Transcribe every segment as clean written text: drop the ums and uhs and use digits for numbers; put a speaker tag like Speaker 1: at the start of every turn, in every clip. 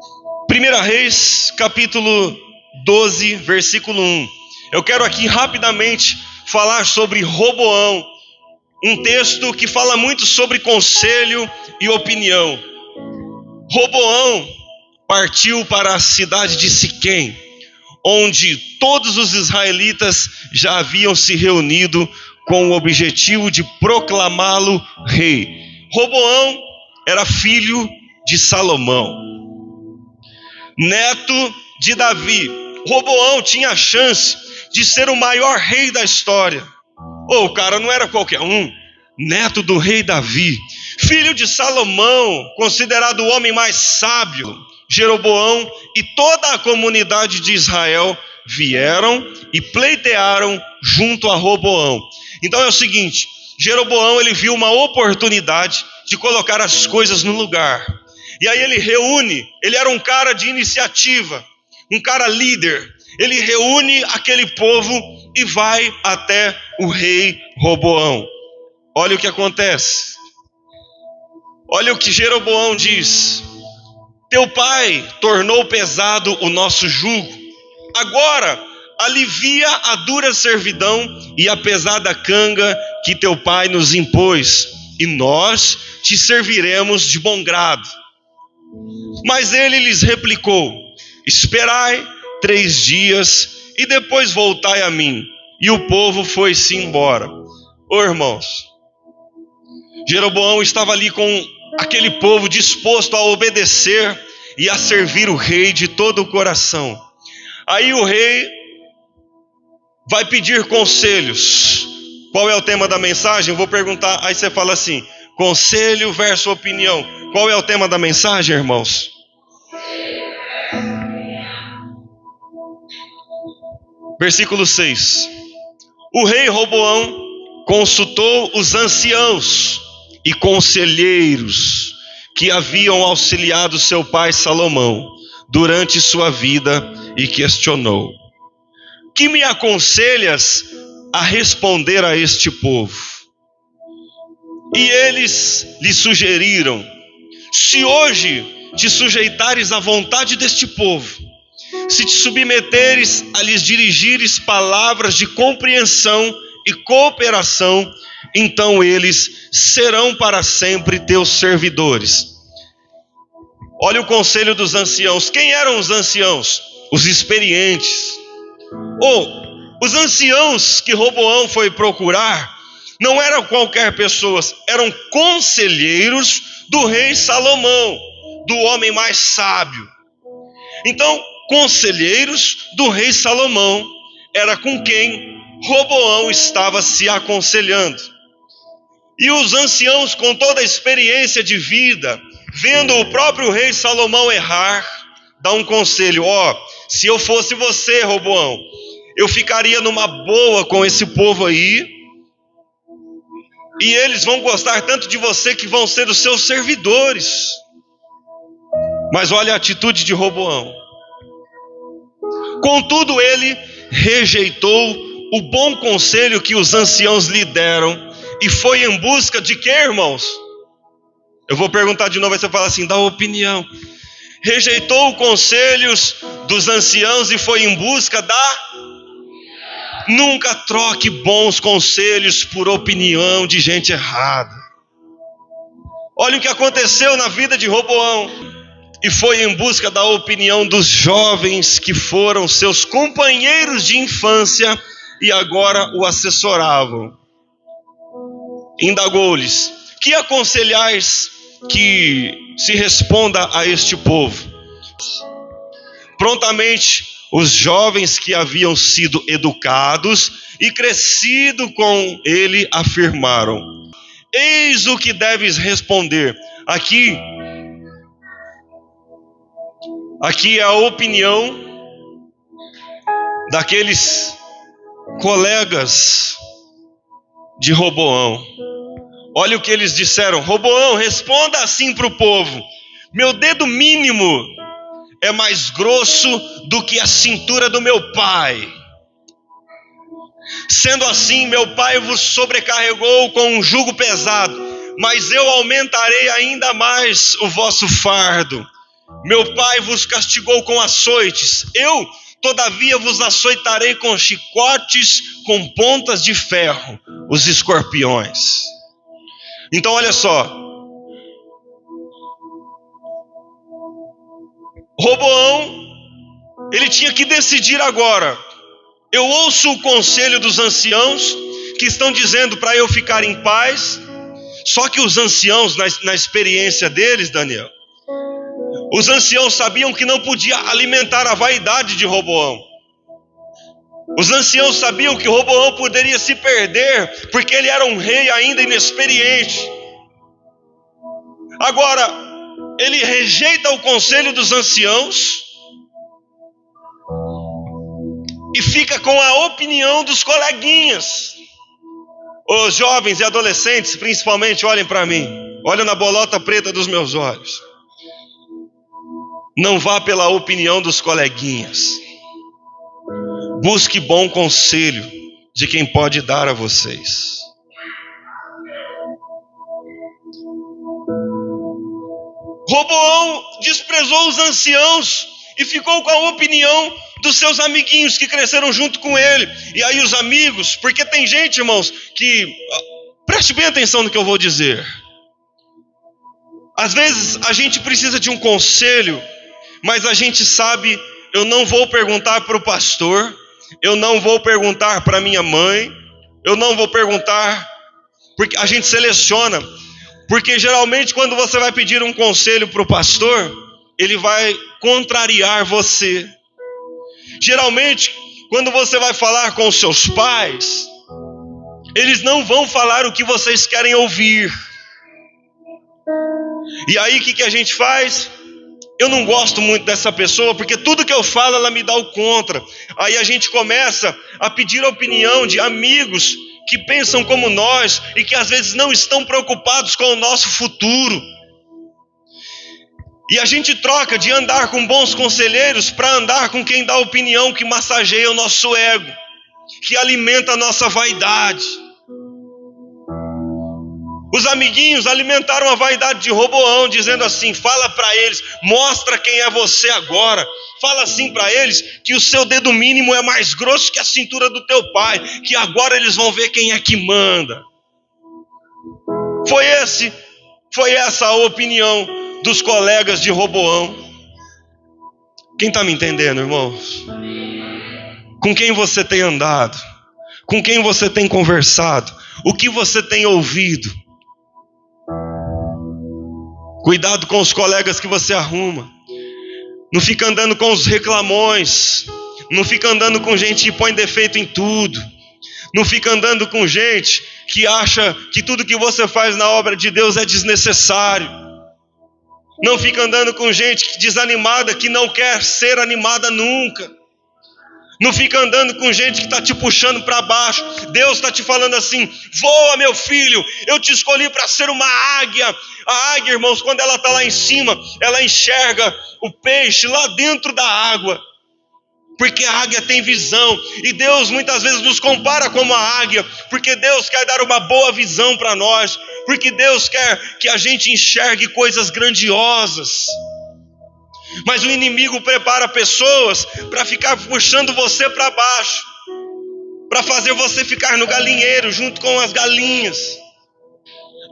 Speaker 1: 1 Reis, capítulo 12, versículo 1. Eu quero aqui rapidamente falar sobre Roboão, um texto que fala muito sobre conselho e opinião. Roboão partiu para a cidade de Siquém, onde todos os israelitas já haviam se reunido com o objetivo de proclamá-lo rei. Roboão era filho de Salomão, neto de Davi. Roboão tinha a chance de ser o maior rei da história. O cara não era qualquer um, neto do rei Davi, filho de Salomão, considerado o homem mais sábio. Jeroboão e toda a comunidade de Israel vieram e pleitearam junto a Roboão. Então é o seguinte, Jeroboão ele viu uma oportunidade de colocar as coisas no lugar. E aí ele era um cara de iniciativa, um cara líder. Ele reúne aquele povo e vai até o rei Roboão. Olha o que acontece. Olha o que Jeroboão diz: teu pai tornou pesado o nosso jugo. Agora alivia a dura servidão e a pesada canga que teu pai nos impôs, e nós te serviremos de bom grado. Mas ele lhes replicou: esperai 3 dias e depois voltai a mim. E o povo foi-se embora. Irmãos, Jeroboão estava ali com aquele povo disposto a obedecer e a servir o rei de todo o coração. Aí o rei vai pedir conselhos. Qual é o tema da mensagem? Eu vou perguntar, aí você fala assim: conselho versus opinião. Qual é o tema da mensagem, irmãos? Versículo 6. O rei Roboão consultou os anciãos e conselheiros que haviam auxiliado seu pai Salomão durante sua vida e questionou: que me aconselhas a responder a este povo? E eles lhe sugeriram: se hoje te sujeitares à vontade deste povo, se te submeteres a lhes dirigires palavras de compreensão e cooperação, então eles serão para sempre teus servidores. Olha o conselho dos anciãos. Quem eram os anciãos? Os experientes. Os anciãos que Roboão foi procurar não eram qualquer pessoas, eram conselheiros do rei Salomão, do homem mais sábio. Então, conselheiros do rei Salomão era com quem Roboão estava se aconselhando. E os anciãos, com toda a experiência de vida, vendo o próprio rei Salomão errar, dá um conselho: se eu fosse você, Roboão, eu ficaria numa boa com esse povo aí, e eles vão gostar tanto de você que vão ser os seus servidores. Mas olha a atitude de Roboão. Contudo, ele rejeitou o bom conselho que os anciãos lhe deram e foi em busca de quê, irmãos? Eu vou perguntar de novo, aí você fala assim: dá opinião. Rejeitou os conselhos dos anciãos e foi em busca da... Nunca troque bons conselhos por opinião de gente errada. Olha o que aconteceu na vida de Roboão. E foi em busca da opinião dos jovens que foram seus companheiros de infância e agora o assessoravam. Indagou-lhes: que aconselhais que se responda a este povo? Prontamente, os jovens que haviam sido educados e crescido com ele afirmaram: eis o que deves responder. Aqui é a opinião daqueles colegas de Roboão. Olha o que eles disseram: Roboão, responda assim para o povo: meu dedo mínimo é mais grosso do que a cintura do meu pai. Sendo assim, meu pai vos sobrecarregou com um jugo pesado, mas eu aumentarei ainda mais o vosso fardo. Meu pai vos castigou com açoites, eu, todavia, vos açoitarei com chicotes, com pontas de ferro, os escorpiões. Então olha só, Roboão, ele tinha que decidir agora. Eu ouço o conselho dos anciãos, que estão dizendo para eu ficar em paz. Só que os anciãos, na experiência deles, Daniel, os anciãos sabiam que não podia alimentar a vaidade de Roboão. Os anciãos sabiam que Roboão poderia se perder, porque ele era um rei ainda inexperiente. Agora, ele rejeita o conselho dos anciãos e fica com a opinião dos coleguinhas. Os jovens e adolescentes, principalmente, olhem para mim. Olhem na bolota preta dos meus olhos. Não vá pela opinião dos coleguinhas. Busque bom conselho de quem pode dar a vocês. Roboão desprezou os anciãos e ficou com a opinião dos seus amiguinhos que cresceram junto com ele. E aí os amigos, porque tem gente, irmãos, que... Preste bem atenção no que eu vou dizer. Às vezes a gente precisa de um conselho, mas a gente sabe, eu não vou perguntar para o pastor, eu não vou perguntar para minha mãe, eu não vou perguntar, porque a gente seleciona. Porque geralmente quando você vai pedir um conselho para o pastor, ele vai contrariar você. Geralmente, quando você vai falar com os seus pais, eles não vão falar o que vocês querem ouvir. E aí o que a gente faz? Eu não gosto muito dessa pessoa, porque tudo que eu falo ela me dá o contra. Aí a gente começa a pedir a opinião de amigos que pensam como nós e que às vezes não estão preocupados com o nosso futuro. E a gente troca de andar com bons conselheiros para andar com quem dá opinião que massageia o nosso ego, que alimenta a nossa vaidade. Os amiguinhos alimentaram a vaidade de Roboão, dizendo assim: fala para eles, mostra quem é você agora. Fala assim para eles que o seu dedo mínimo é mais grosso que a cintura do teu pai, que agora eles vão ver quem é que manda. Foi essa a opinião dos colegas de Roboão. Quem está me entendendo, irmãos? Com quem você tem andado? Com quem você tem conversado? O que você tem ouvido? Cuidado com os colegas que você arruma. Não fica andando com os reclamões. Não fica andando com gente que põe defeito em tudo. Não fica andando com gente que acha que tudo que você faz na obra de Deus é desnecessário. Não fica andando com gente desanimada que não quer ser animada nunca. Não fica andando com gente que está te puxando para baixo. Deus está te falando assim: voa, meu filho, eu te escolhi para ser uma águia. A águia, irmãos, quando ela está lá em cima, ela enxerga o peixe lá dentro da água, porque a águia tem visão. E Deus muitas vezes nos compara como a águia, porque Deus quer dar uma boa visão para nós, porque Deus quer que a gente enxergue coisas grandiosas. Mas o inimigo prepara pessoas para ficar puxando você para baixo, para fazer você ficar no galinheiro junto com as galinhas.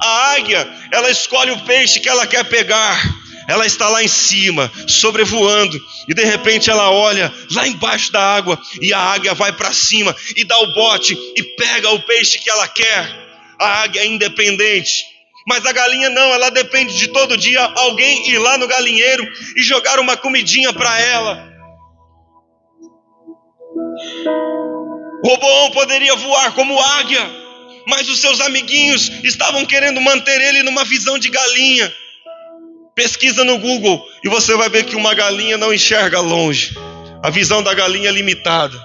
Speaker 1: A águia, ela escolhe o peixe que ela quer pegar. Ela está lá em cima, sobrevoando, e de repente ela olha lá embaixo da água, e a águia vai para cima e dá o bote e pega o peixe que ela quer. A águia é independente. Mas a galinha não, ela depende de todo dia alguém ir lá no galinheiro e jogar uma comidinha para ela. Roboão poderia voar como águia, mas os seus amiguinhos estavam querendo manter ele numa visão de galinha. Pesquisa no Google e você vai ver que uma galinha não enxerga longe. A visão da galinha é limitada.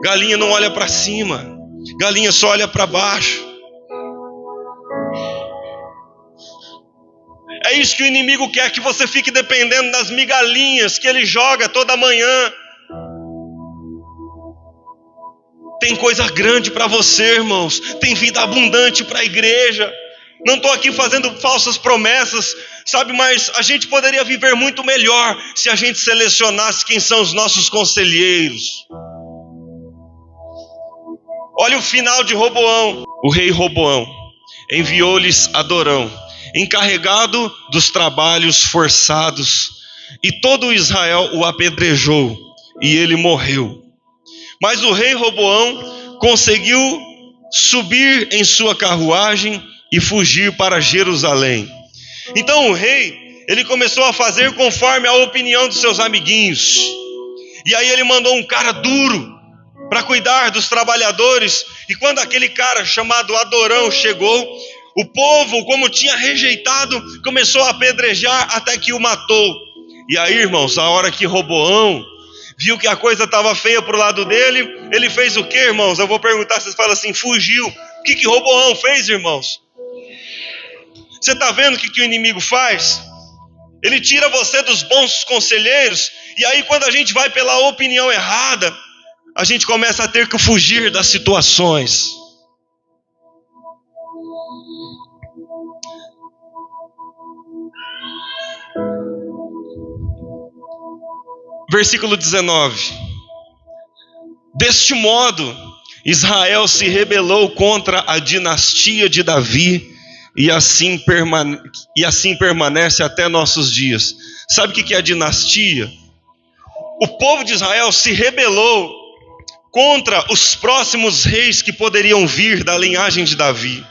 Speaker 1: Galinha não olha para cima, galinha só olha para baixo. É isso que o inimigo quer, que você fique dependendo das migalhinhas que ele joga toda manhã. Tem coisa grande para você, irmãos. Tem vida abundante para a igreja. Não estou aqui fazendo falsas promessas, sabe? Mas a gente poderia viver muito melhor se a gente selecionasse quem são os nossos conselheiros. Olha o final de Roboão. O rei Roboão enviou-lhes Adorão, encarregado dos trabalhos forçados, e todo Israel o apedrejou, e ele morreu. Mas o rei Roboão conseguiu subir em sua carruagem e fugir para Jerusalém. Então o rei, ele começou a fazer conforme a opinião dos seus amiguinhos. E aí ele mandou um cara duro para cuidar dos trabalhadores. E quando aquele cara chamado Adorão chegou, o povo, como tinha rejeitado, começou a apedrejar até que o matou. E aí, irmãos, a hora que Roboão viu que a coisa estava feia para o lado dele, ele fez o que, irmãos? Eu vou perguntar, vocês falam assim, fugiu. O que Roboão fez, irmãos? Você está vendo o que o inimigo faz? Ele tira você dos bons conselheiros, e aí quando a gente vai pela opinião errada, a gente começa a ter que fugir das situações. Versículo 19. Deste modo, Israel se rebelou contra a dinastia de Davi, e assim permanece até nossos dias. Sabe o que é a dinastia? O povo de Israel se rebelou contra os próximos reis que poderiam vir da linhagem de Davi.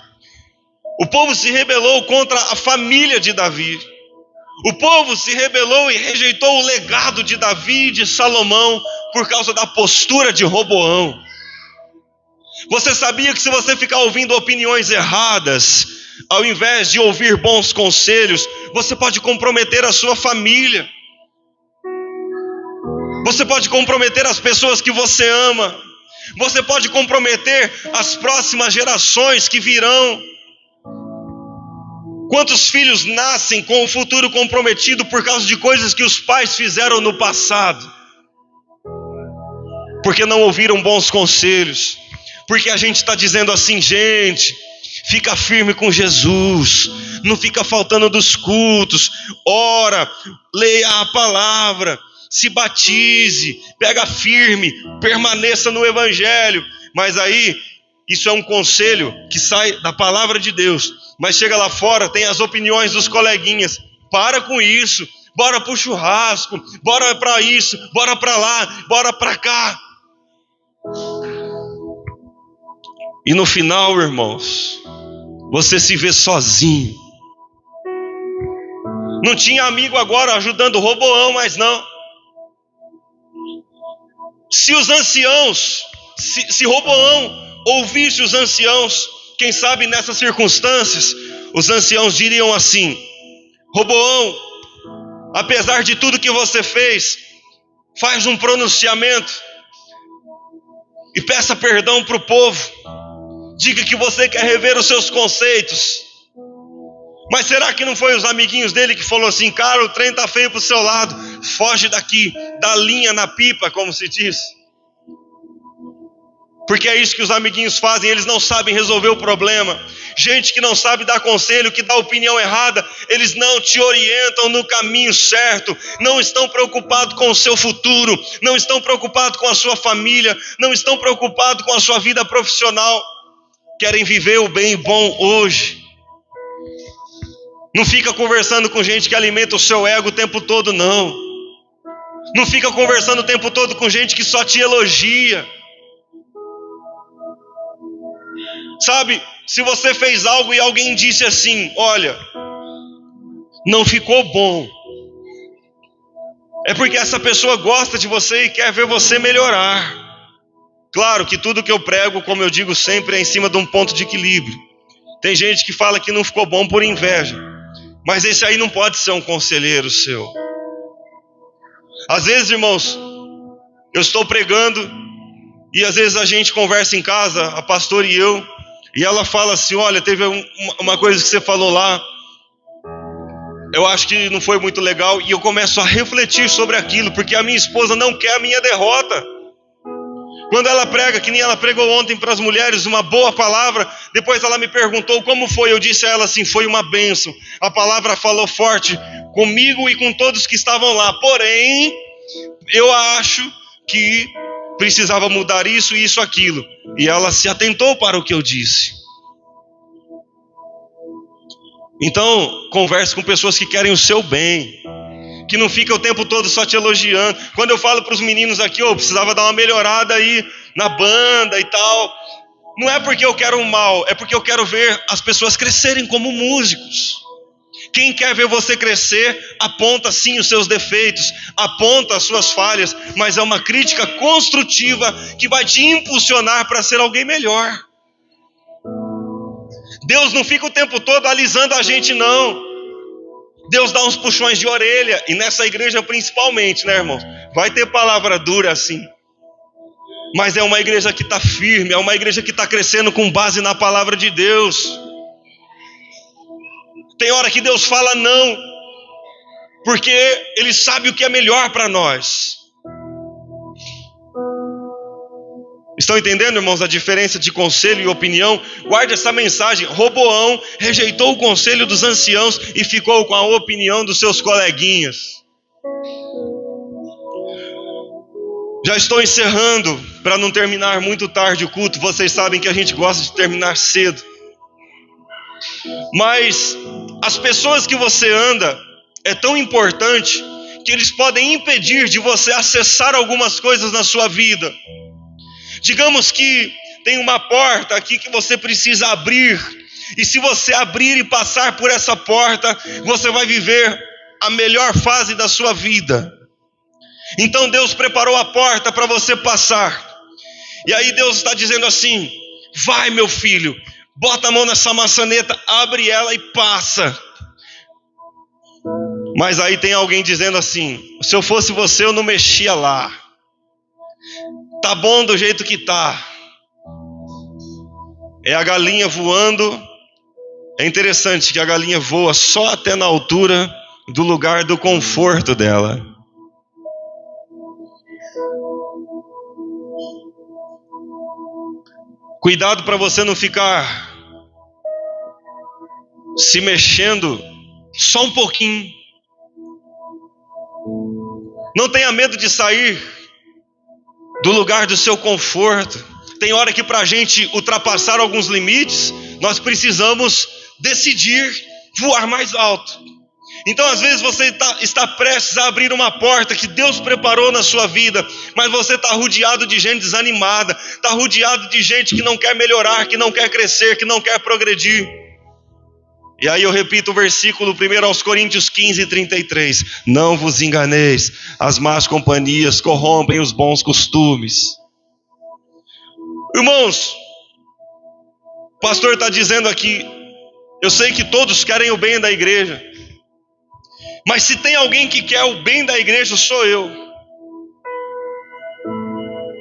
Speaker 1: O povo se rebelou contra a família de Davi. O povo se rebelou e rejeitou o legado de Davi e de Salomão por causa da postura de Roboão. Você sabia que se você ficar ouvindo opiniões erradas, ao invés de ouvir bons conselhos, você pode comprometer a sua família. Você pode comprometer as pessoas que você ama. Você pode comprometer as próximas gerações que virão. Quantos filhos nascem com o futuro comprometido por causa de coisas que os pais fizeram no passado? Porque não ouviram bons conselhos. Porque a gente está dizendo assim, gente, fica firme com Jesus, não fica faltando dos cultos, ora, leia a palavra, se batize, pega firme, permaneça no evangelho. Mas aí, isso é um conselho que sai da palavra de Deus, mas chega lá fora, tem as opiniões dos coleguinhas. Para com isso, bora pro churrasco, bora para isso, bora para lá, bora para cá. E no final, irmãos, você se vê sozinho. Não tinha amigo agora ajudando Roboão, mas não. Se os anciãos, se Roboão ouvisse os anciãos, quem sabe nessas circunstâncias, os anciãos diriam assim: Roboão, apesar de tudo que você fez, faz um pronunciamento e peça perdão para o povo. Diga que você quer rever os seus conceitos. Mas será que não foi os amiguinhos dele que falou assim: cara, o trem tá feio pro seu lado, foge daqui, dá linha na pipa, como se diz? Porque é isso que os amiguinhos fazem, eles não sabem resolver o problema. Gente que não sabe dar conselho, que dá opinião errada, eles não te orientam no caminho certo, não estão preocupados com o seu futuro, não estão preocupados com a sua família, não estão preocupados com a sua vida profissional. Querem viver o bem e bom hoje. Não fica conversando com gente que alimenta o seu ego o tempo todo, não. Não fica conversando o tempo todo com gente que só te elogia. Sabe, se você fez algo e alguém disse assim: olha, não ficou bom, é porque essa pessoa gosta de você e quer ver você melhorar. Claro que tudo que eu prego, como eu digo sempre, é em cima de um ponto de equilíbrio. Tem gente que fala que não ficou bom por inveja, mas esse aí não pode ser um conselheiro seu. Às vezes, irmãos, eu estou pregando e às vezes a gente conversa em casa, a pastora e eu, e ela fala assim: olha, teve uma coisa que você falou lá, eu acho que não foi muito legal. E eu começo a refletir sobre aquilo, porque a minha esposa não quer a minha derrota. Quando ela prega, que nem ela pregou ontem para as mulheres, uma boa palavra, depois ela me perguntou como foi. Eu disse a ela assim: foi uma bênção. A palavra falou forte comigo e com todos que estavam lá. Porém, eu acho que precisava mudar isso, isso, aquilo. E ela se atentou para o que eu disse. Então, converse com pessoas que querem o seu bem, que não fica o tempo todo só te elogiando. Quando eu falo para os meninos aqui, precisava dar uma melhorada aí na banda e tal, não é porque eu quero o mal, é porque eu quero ver as pessoas crescerem como músicos. Quem quer ver você crescer, aponta sim os seus defeitos, aponta as suas falhas, mas é uma crítica construtiva que vai te impulsionar para ser alguém melhor. Deus não fica o tempo todo alisando a gente, não. Deus dá uns puxões de orelha, e nessa igreja principalmente, né, irmãos? Vai ter palavra dura assim. Mas é uma igreja que está firme, é uma igreja que está crescendo com base na palavra de Deus. Tem hora que Deus fala não, porque Ele sabe o que é melhor para nós. Estão entendendo, irmãos, a diferença de conselho e opinião? Guarde essa mensagem. Roboão rejeitou o conselho dos anciãos e ficou com a opinião dos seus coleguinhas. Já estou encerrando, para não terminar muito tarde o culto. Vocês sabem que a gente gosta de terminar cedo. Mas as pessoas que você anda é tão importante que eles podem impedir de você acessar algumas coisas na sua vida. Digamos que tem uma porta aqui que você precisa abrir, e se você abrir e passar por essa porta, você vai viver a melhor fase da sua vida. Então Deus preparou a porta para você passar, e aí Deus está dizendo assim: vai, meu filho, bota a mão nessa maçaneta, abre ela e passa. Mas aí tem alguém dizendo assim: se eu fosse você, eu não mexia lá. Tá bom do jeito que tá. É a galinha voando. É interessante que a galinha voa só até na altura do lugar do conforto dela. Cuidado para você não ficar se mexendo só um pouquinho. Não tenha medo de sair do lugar do seu conforto. Tem hora que para a gente ultrapassar alguns limites, nós precisamos decidir voar mais alto. Então às vezes você está prestes a abrir uma porta que Deus preparou na sua vida, mas você está rodeado de gente desanimada, está rodeado de gente que não quer melhorar, que não quer crescer, que não quer progredir. E aí eu repito o versículo 1 aos Coríntios 15:33. Não vos enganeis, as más companhias corrompem os bons costumes. Irmãos, o pastor está dizendo aqui, eu sei que todos querem o bem da igreja, mas se tem alguém que quer o bem da igreja, sou eu.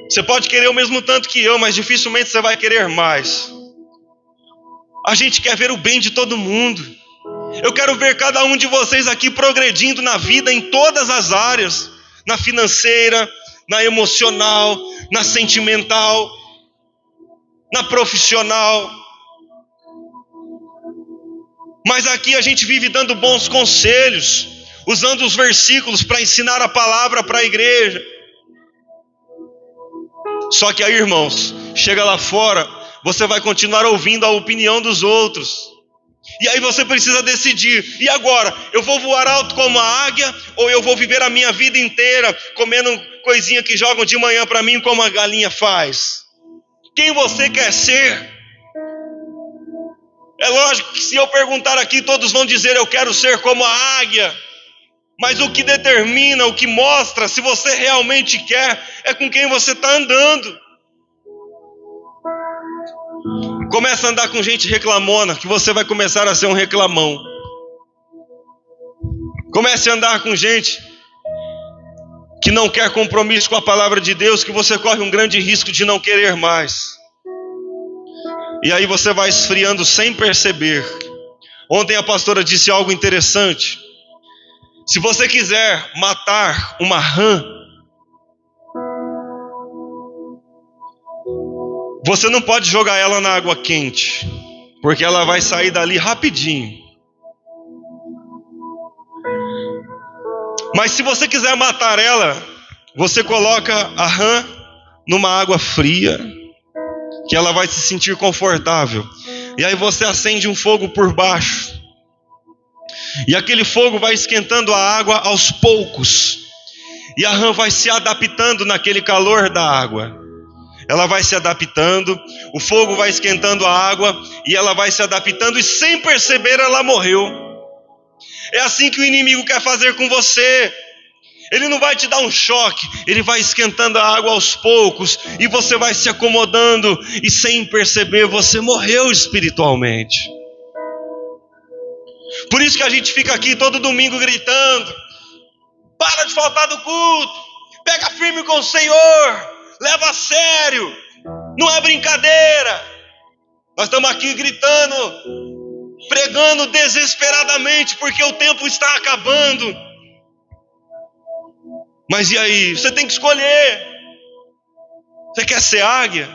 Speaker 1: Você pode querer o mesmo tanto que eu, mas dificilmente você vai querer mais. A gente quer ver o bem de todo mundo. Eu quero ver cada um de vocês aqui progredindo na vida em todas as áreas. Na financeira, na emocional, na sentimental, na profissional. Mas aqui a gente vive dando bons conselhos, usando os versículos para ensinar a palavra para a igreja. Só que aí, irmãos, chega lá fora, você vai continuar ouvindo a opinião dos outros. E aí você precisa decidir: e agora? Eu vou voar alto como a águia, ou eu vou viver a minha vida inteira comendo coisinha que jogam de manhã para mim como a galinha faz? Quem você quer ser? É lógico que se eu perguntar aqui, todos vão dizer: eu quero ser como a águia. Mas o que determina, o que mostra se você realmente quer, é com quem você está andando. Começa a andar com gente reclamona, que você vai começar a ser um reclamão. Comece a andar com gente que não quer compromisso com a palavra de Deus, que você corre um grande risco de não querer mais. E aí você vai esfriando sem perceber. Ontem a pastora disse algo interessante. Se você quiser matar uma rã, Você não pode jogar ela na água quente, porque ela vai sair dali rapidinho. Mas se você quiser matar ela, você coloca a rã numa água fria, que ela vai se sentir confortável. E aí você acende um fogo por baixo. E aquele fogo vai esquentando a água aos poucos. E a rã vai se adaptando naquele calor da água. Ela vai se adaptando, o fogo vai esquentando a água, e ela vai se adaptando, e sem perceber ela morreu. É assim que o inimigo quer fazer com você. Ele não vai te dar um choque, ele vai esquentando a água aos poucos, e você vai se acomodando, e sem perceber você morreu espiritualmente. Por isso que a gente fica aqui todo domingo gritando: para de faltar do culto, pega firme com o Senhor, leva a sério, não é brincadeira. Nós estamos aqui gritando, pregando desesperadamente, porque o tempo está acabando. Mas e aí? Você tem que escolher. Você quer ser águia?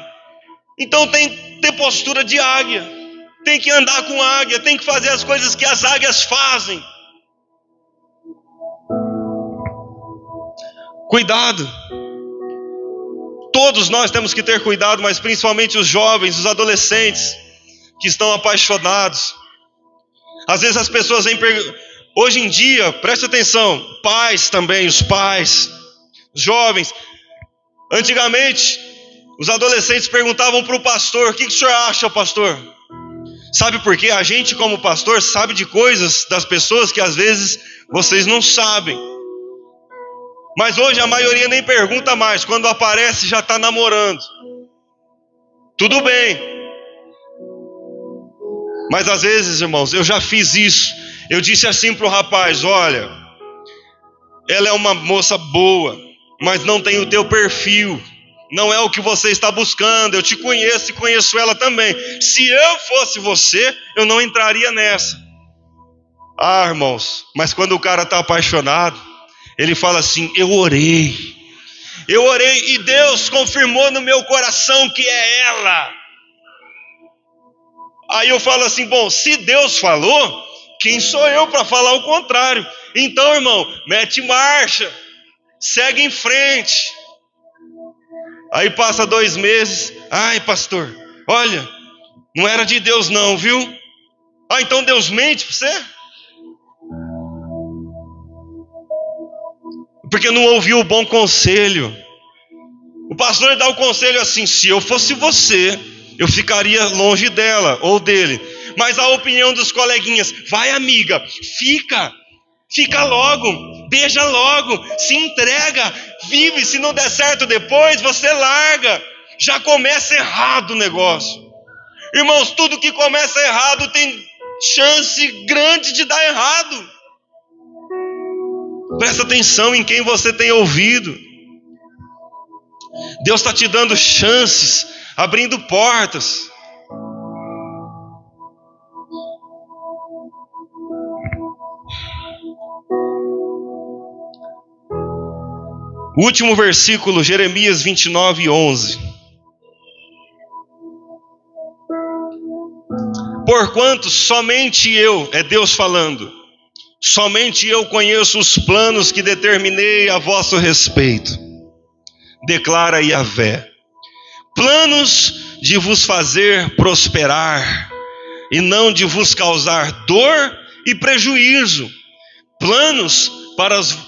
Speaker 1: Então tem que ter postura de águia. Tem que andar com águia, tem que fazer as coisas que as águias fazem. Cuidado. Todos nós temos que ter cuidado, mas principalmente os jovens, os adolescentes que estão apaixonados. Às vezes as pessoas vêm hoje em dia, preste atenção, pais também, os pais, os jovens. Antigamente, os adolescentes perguntavam para o pastor: o que o senhor acha, pastor? Sabe por quê? A gente, como pastor, sabe de coisas das pessoas que às vezes vocês não sabem. Mas hoje a maioria nem pergunta mais. Quando aparece, já está namorando. Tudo bem. Mas às vezes, irmãos, eu já fiz isso. Eu disse assim para o rapaz: olha, ela é uma moça boa, mas não tem o teu perfil. Não é o que você está buscando. Eu te conheço e conheço ela também. Se eu fosse você, eu não entraria nessa. Ah, irmãos, mas quando o cara está apaixonado, ele fala assim: eu orei e Deus confirmou no meu coração que é ela. Aí eu falo assim: bom, se Deus falou, quem sou eu para falar o contrário? Então, irmão, mete marcha, segue em frente. Aí passa 2 meses: ai, pastor, olha, não era de Deus não, viu? Ah, então Deus mente para você? Porque não ouviu o bom conselho. O pastor dá o conselho assim: se eu fosse você, eu ficaria longe dela ou dele. Mas a opinião dos coleguinhas: vai, amiga, fica logo, beija logo, se entrega, vive. Se não der certo depois, você larga. Já começa errado o negócio. Irmãos, tudo que começa errado tem chance grande de dar errado. Presta atenção em quem você tem ouvido. Deus está te dando chances, abrindo portas. O último versículo, Jeremias 29:11. Porquanto somente eu, é Deus falando, somente eu conheço os planos que determinei a vosso respeito, declara Yahvé. Planos de vos fazer prosperar, e não de vos causar dor e prejuízo. Planos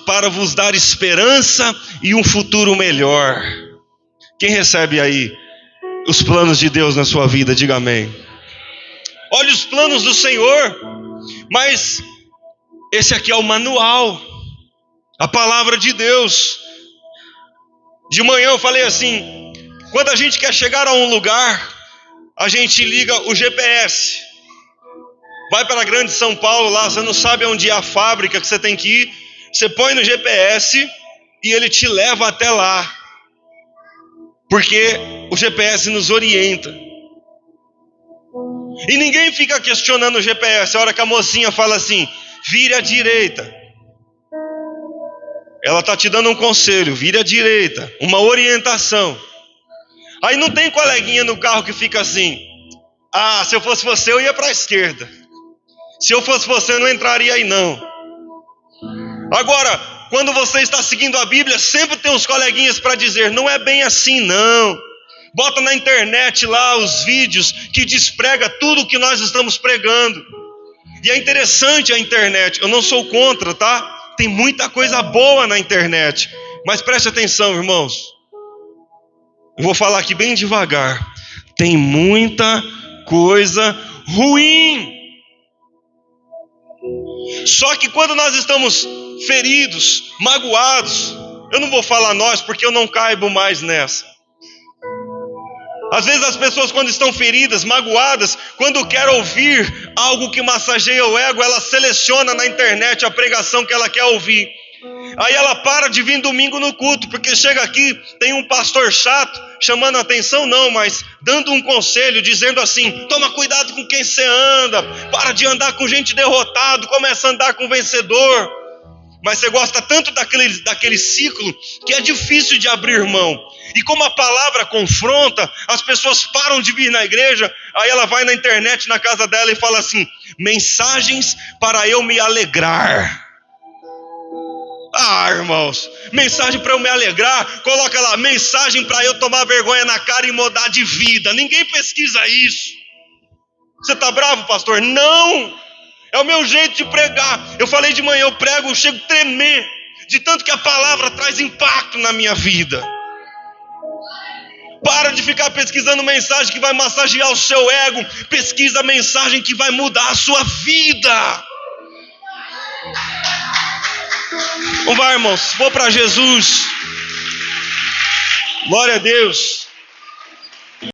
Speaker 1: para vos dar esperança e um futuro melhor. Quem recebe aí os planos de Deus na sua vida? Diga amém. Olha os planos do Senhor. Mas esse aqui é o manual, a palavra de Deus. De manhã eu falei assim: quando a gente quer chegar a um lugar, a gente liga o GPS. Vai para a Grande São Paulo, lá você não sabe onde é a fábrica que você tem que ir. Você põe no GPS e ele te leva até lá, porque o GPS nos orienta. E ninguém fica questionando o GPS. A hora que a mocinha fala assim: vire à direita, ela está te dando um conselho: vire à direita, uma orientação. Aí não tem coleguinha no carro que fica assim: ah, se eu fosse você eu ia para a esquerda. Se eu fosse você eu não entraria aí não. Agora, quando você está seguindo a Bíblia, sempre tem uns coleguinhas para dizer: não é bem assim não. Bota na internet lá os vídeos que desprega tudo o que nós estamos pregando. E é interessante a internet, eu não sou contra, tá? Tem muita coisa boa na internet. Mas preste atenção, irmãos. Eu vou falar aqui bem devagar. Tem muita coisa ruim. Só que quando nós estamos feridos, magoados, eu não vou falar nós porque eu não caibo mais nessa. Às vezes as pessoas, quando estão feridas, magoadas, quando quer ouvir algo que massageia o ego, ela seleciona na internet a pregação que ela quer ouvir. Aí ela para de vir domingo no culto, porque chega aqui, tem um pastor chato, chamando a atenção não, mas dando um conselho, dizendo assim: toma cuidado com quem você anda, para de andar com gente derrotado, começa a andar com vencedor. Mas você gosta tanto daquele ciclo que é difícil de abrir mão. E como a palavra confronta, as pessoas param de vir na igreja. Aí ela vai na internet, na casa dela, e fala assim: mensagens para eu me alegrar. Ah, irmãos, mensagem para eu me alegrar. Coloca lá: mensagem para eu tomar vergonha na cara e mudar de vida. Ninguém pesquisa isso. Você está bravo, pastor? Não! É o meu jeito de pregar. Eu falei de manhã, eu prego, eu chego a tremer de tanto que a palavra traz impacto na minha vida. Para de ficar pesquisando mensagem que vai massagear o seu ego. Pesquisa a mensagem que vai mudar a sua vida. Vamos lá, irmãos, vou para Jesus. Glória a Deus.